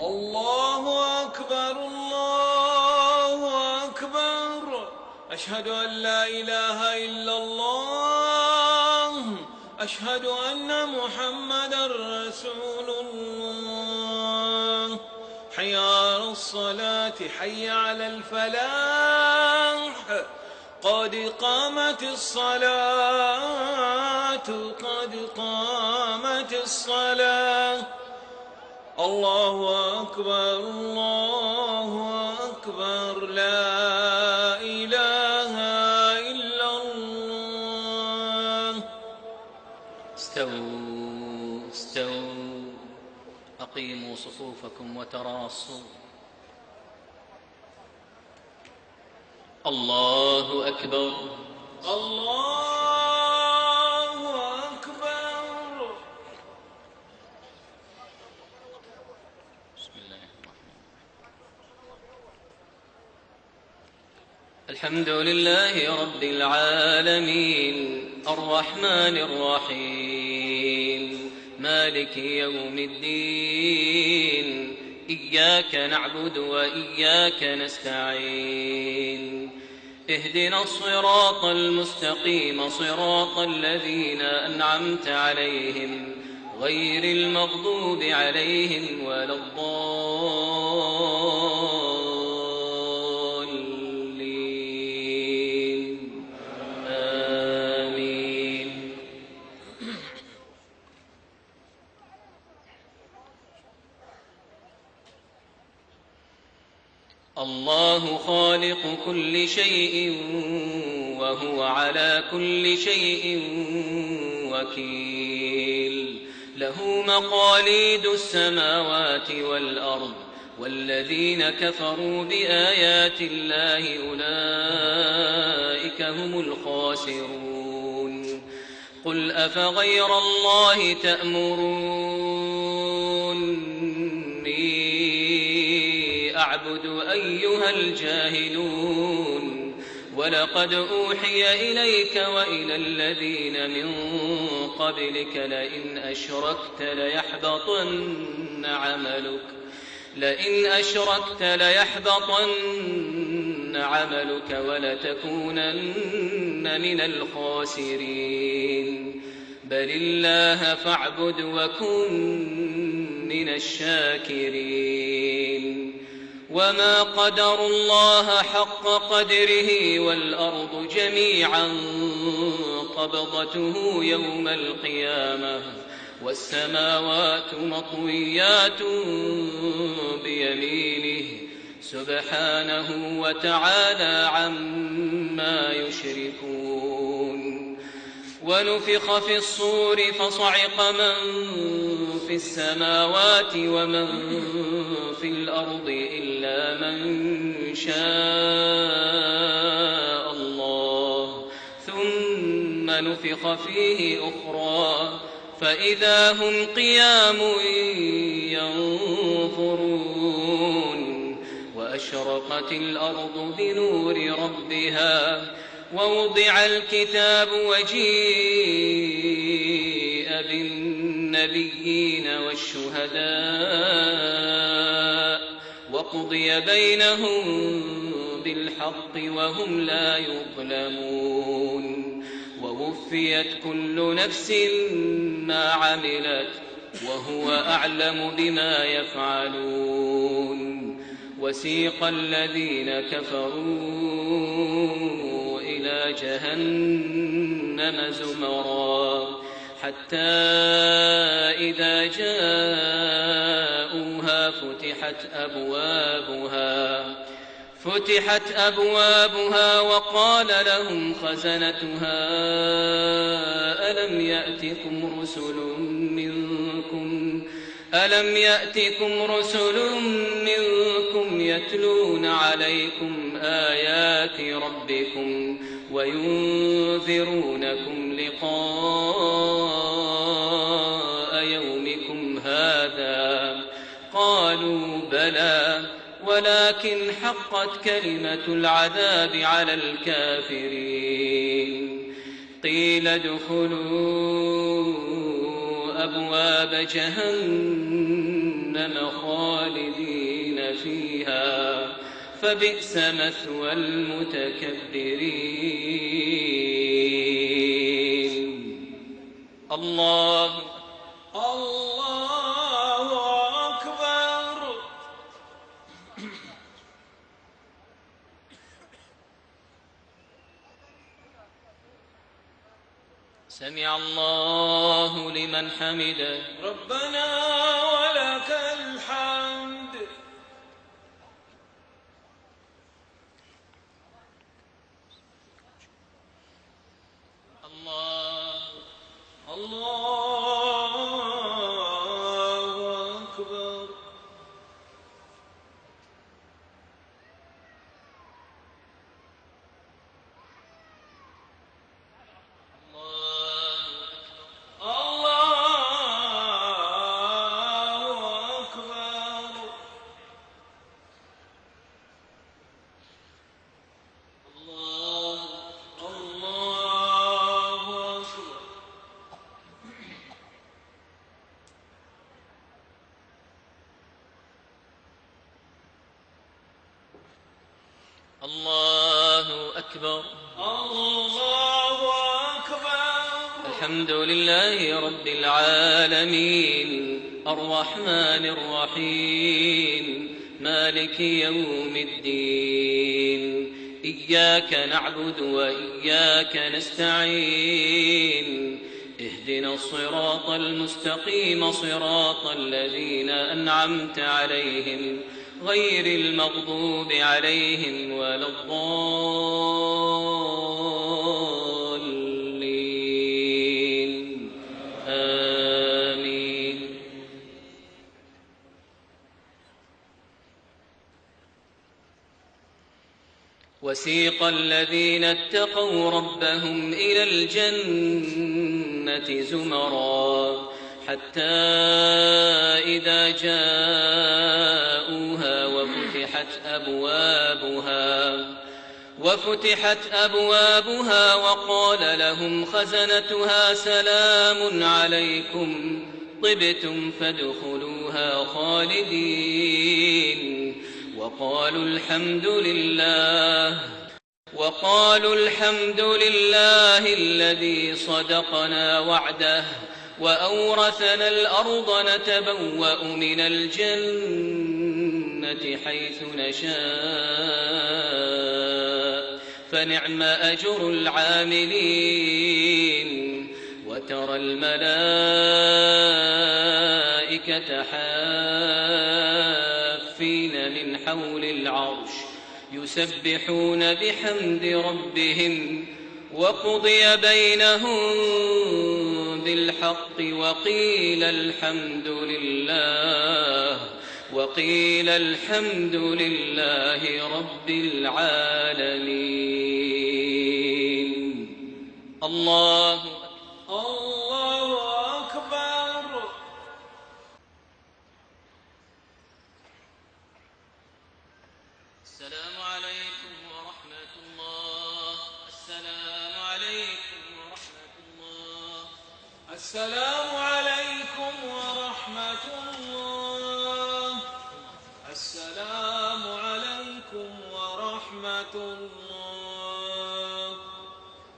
الله أكبر الله أكبر. أشهد أن لا إله إلا الله. أشهد أن محمدا رسول الله. حي على الصلاة حي على الفلاح. قد قامت الصلاة قد قامت الصلاة. الله أكبر الله أكبر. لا إله إلا الله. استووا استووا، أقيموا صفوفكم وتراصوا. الله أكبر الله أكبر. بسم الله الرحمن الرحيم. الحمد لله رب العالمين الرحمن الرحيم مالك يوم الدين. إياك نعبد وإياك نستعين. اهدنا الصراط المستقيم صراط الذين أنعمت عليهم غير المغضوب عليهم ولا الضالين. آمين. الله خالق كل شيء وهو على كل شيء وكيل. له مقاليد السماوات والأرض. والذين كفروا بآيات الله أولئك هم الخاسرون. قل أفغير الله تأمروني أعبد أيها الجاهلون؟ ولقد أوحي إليك وإلى الذين من قبلك لئن أشركت ليحبطن عملك ولتكونن من الخاسرين. بل الله فاعبد وكن من الشاكرين. وما قدروا الله حق قدره والأرض جميعا قبضته يوم القيامة والسماوات مطويات بيمينه سبحانه وتعالى عما يشركون. ونفخ في الصور فصعق من في السماوات ومن في الأرض إلا من شاء الله. ثم نفخ فيه أخرى فإذا هم قيام ينظرون. وأشرقت الأرض بنور ربها ووضع الكتاب وجيء بالنبيين والشهداء وقضي بينهم بالحق وهم لا يظلمون. ووفيت كل نفس ما عملت وهو أعلم بما يفعلون. وسيق الذين كفروا إلى جهنم زمرا حتى إذا جاءوها فتحت أبوابها وقال لهم خزنتها ألم يأتكم رسل منكم يتلون عليكم آيات ربكم وينذرونكم لقاء يومكم هذا؟ قالوا بلى ولكن حقت كلمة العذاب على الكافرين. قيل ادخلوا أبواب جهنم جهنم خالدين فيها فبئس مثوى المتكبرين. الله أكبر. سمع الله لمن حمده. ربنا ولك الحمد. الله أكبر. الله أكبر. الله أكبر. الحمد لله رب العالمين الرحمن الرحيم مالك يوم الدين. إياك نعبد وإياك نستعين. اهدنا الصراط المستقيم صراط الذين أنعمت عليهم غير المغضوب عليهم ولا الضالين. آمين. وسيق الذين اتقوا ربهم إلى الجنة زمرا حتى إذا جاءوها وفتحت أبوابها وقال لهم خزنتها سلام عليكم طبتم فادخلوها خالدين. وقالوا الحمد لله الذي صدقنا وعده وأورثنا الأرض نتبوأ من الجنة حيث نشاء فنعم أجر العاملين. وترى الملائكة حافين من حول العرش يسبحون بحمد ربهم وقضي بينهم بالحق وقيل الحمد لله رب العالمين. الله أكبر. السلام عليكم ورحمة الله. السلام عليكم ورحمة الله. السلام عليكم ورحمة الله. السلام عليكم ورحمة الله.